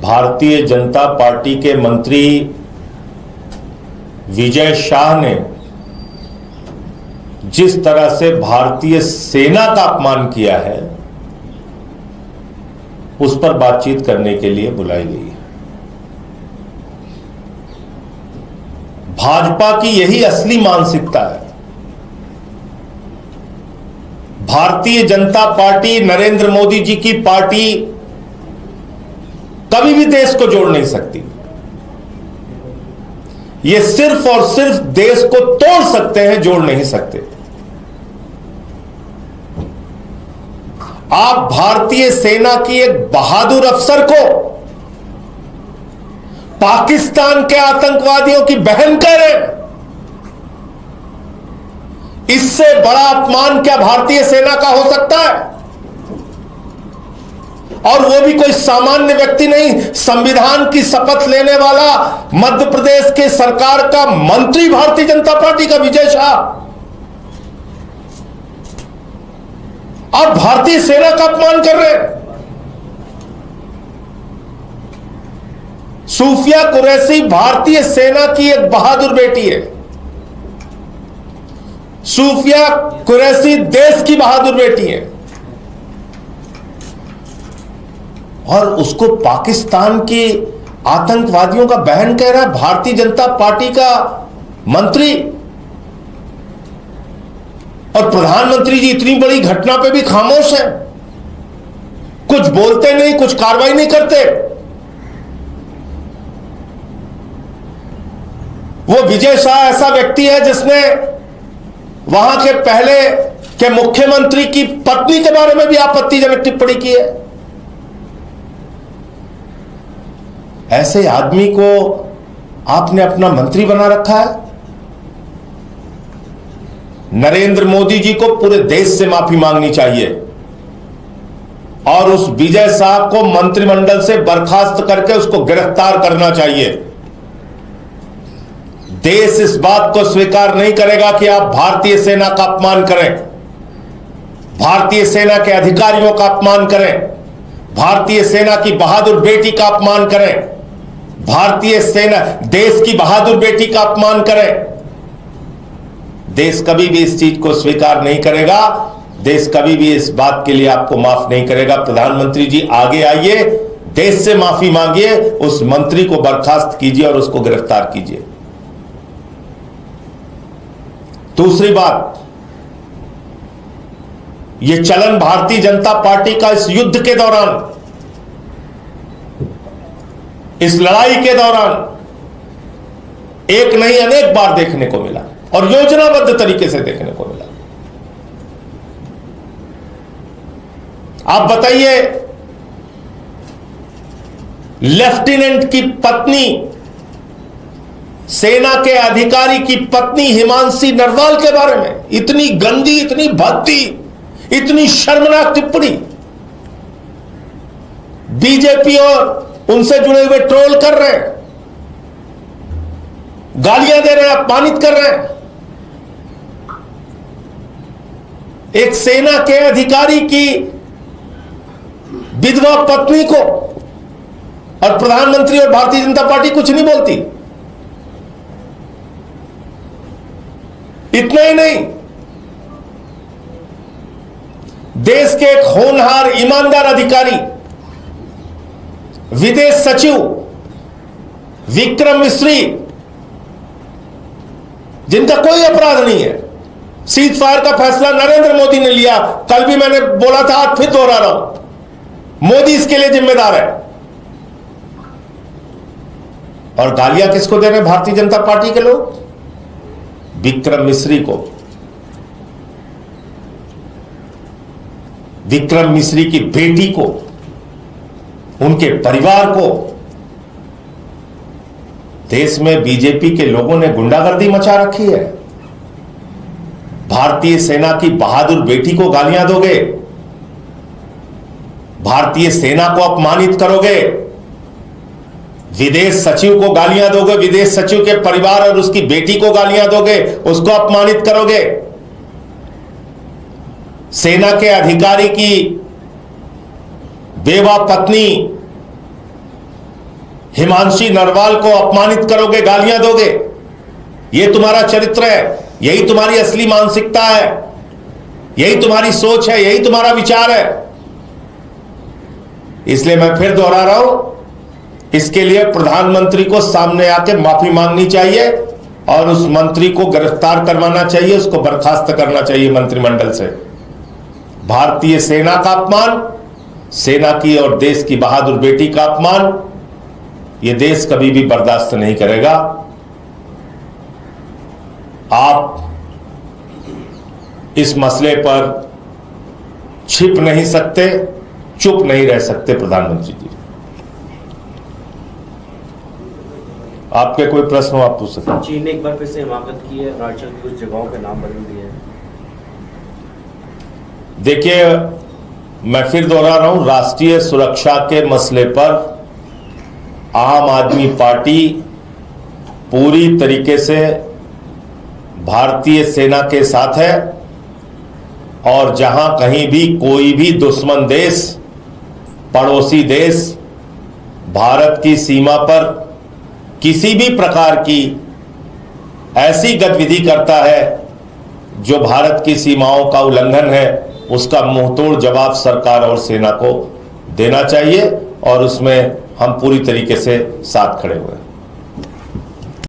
Bharatiya Janata party के मंत्री विजय शाह ने जिस तरह से भारतीय सेना का अपमान किया है, उस पर बातचीत करने के लिए बुलाई गई है। भाजपा की यही असली मानसिकता है। भारतीय जनता पार्टी, नरेंद्र मोदी जी की पार्टी कभी भी देश को जोड़ नहीं सकती। ये सिर्फ और सिर्फ देश को तोड़ सकते हैं, जोड़ नहीं सकते। आप भारतीय सेना की एक बहादुर अफसर को पाकिस्तान के आतंकवादियों की बहन कह रहे हैं। इससे बड़ा अपमान क्या भारतीय सेना का हो सकता है? और वो भी कोई सामान्य व्यक्ति नहीं, संविधान की शपथ लेने वाला मध्य प्रदेश के सरकार का मंत्री भारतीय जनता पार्टी का विजय शाह। आप भारतीय सेना का अपमान कर रहे हैं। सूफिया कुरैशी भारतीय सेना की एक बहादुर बेटी है। सूफिया कुरैशी देश की बहादुर बेटी है, और उसको पाकिस्तान के आतंकवादियों का बहन कह रहा है भारतीय जनता पार्टी का मंत्री। और प्रधानमंत्री जी इतनी बड़ी घटना पे भी खामोश हैं, कुछ बोलते नहीं, कुछ कार्रवाई नहीं करते। वो विजय शाह ऐसा व्यक्ति है जिसने वहां के पहले के मुख्यमंत्री की पत्नी के बारे में भी आपत्तिजनक टिप्पणी की है। ऐसे आदमी को आपने अपना मंत्री बना रखा है। नरेंद्र मोदी जी को पूरे देश से माफी मांगनी चाहिए और उस विजय शाह को मंत्रिमंडल से बर्खास्त करके उसको गिरफ्तार करना चाहिए। देश इस बात को स्वीकार नहीं करेगा कि आप भारतीय सेना का अपमान करें, भारतीय सेना के अधिकारियों का अपमान करें, भारतीय सेना की बहादुर बेटी का अपमान करें, भारतीय सेना देश की बहादुर बेटी का अपमान करें। देश कभी भी इस चीज को स्वीकार नहीं करेगा। देश कभी भी इस बात के लिए आपको माफ नहीं करेगा। प्रधानमंत्री जी आगे आइए, देश से माफी मांगिए, उस मंत्री को बर्खास्त कीजिए और उसको गिरफ्तार कीजिए। दूसरी बात, यह चलन भारतीय जनता पार्टी का इस युद्ध के दौरान, इस लड़ाई के दौरान एक नहीं अनेक बार देखने को मिला और योजनाबद्ध तरीके से देखने को मिला। आप बताइए, लेफ्टिनेंट की पत्नी, सेना के अधिकारी की पत्नी हिमांशी नरवाल के बारे में इतनी गंदी, इतनी भद्दी, इतनी शर्मनाक टिप्पणी। बीजेपी और उनसे जुड़े हुए ट्रोल कर रहे हैं, गालियां दे रहे हैं, अपमानित कर रहे हैं। एक सेना के अधिकारी की विधवा पत्नी को और प्रधानमंत्री और भारतीय जनता पार्टी कुछ नहीं बोलती। इतना ही नहीं, देश के एक होनहार ईमानदार अधिकारी, विदेश सचिव विक्रम मिश्री, जिनका कोई अपराध नहीं है, सीज फायर का फैसला नरेंद्र मोदी ने लिया। कल भी मैंने बोला था, आज फिर दोहरा रहा हूं, मोदी इसके लिए जिम्मेदार है। और गालियां किसको दे रहे हैं भारतीय जनता पार्टी के लोग? विक्रम मिश्री को। विक्रम मिश्री की बेटी को, उनके परिवार को। देश में बीजेपी के लोगों ने गुंडागर्दी मचा रखी है। भारतीय सेना की बहादुर बेटी को गालियां दोगे, भारतीय सेना को अपमानित करोगे, विदेश सचिव को गालियां दोगे, विदेश सचिव के परिवार और उसकी बेटी को गालियां दोगे, उसको अपमानित करोगे। सेना के अधिकारी की बेवा पत्नी हिमांशी नरवाल को अपमानित करोगे, गालियां दोगे। यह तुम्हारा चरित्र है, यही तुम्हारी असली मानसिकता है, यही तुम्हारी सोच है, यही तुम्हारा विचार है। इसलिए मैं फिर दोहरा रहा हूं, इसके लिए प्रधानमंत्री को सामने आके माफी मांगनी चाहिए और उस मंत्री को गिरफ्तार करवाना चाहिए, उसको बर्खास्त करना चाहिए मंत्रिमंडल से। भारतीय सेना का अपमान, सेना की और देश की बहादुर बेटी का अपमान, यह देश कभी भी बर्दाश्त नहीं करेगा। आप इस मसले पर छिप नहीं सकते, चुप नहीं रह सकते प्रधानमंत्री जी। आपके कोई प्रश्न हो आप पूछ सकते हैं। चीन ने एक बार फिर से हिमाकत की है, अरुणाचल की कुछ जगहों के नाम बदल दिए हैं। देखिए, मैं फिर दोहरा रहा हूं, राष्ट्रीय सुरक्षा के मसले पर आम आदमी पार्टी पूरी तरीके से भारतीय सेना के साथ है और जहां कहीं भी कोई भी दुश्मन देश, पड़ोसी देश भारत की सीमा पर किसी भी प्रकार की ऐसी गतिविधि करता है जो भारत की सीमाओं का उल्लंघन है, उसका मुंहतोड़ जवाब सरकार और सेना को देना चाहिए और उसमें हम पूरी तरीके से साथ खड़े हुए हैं।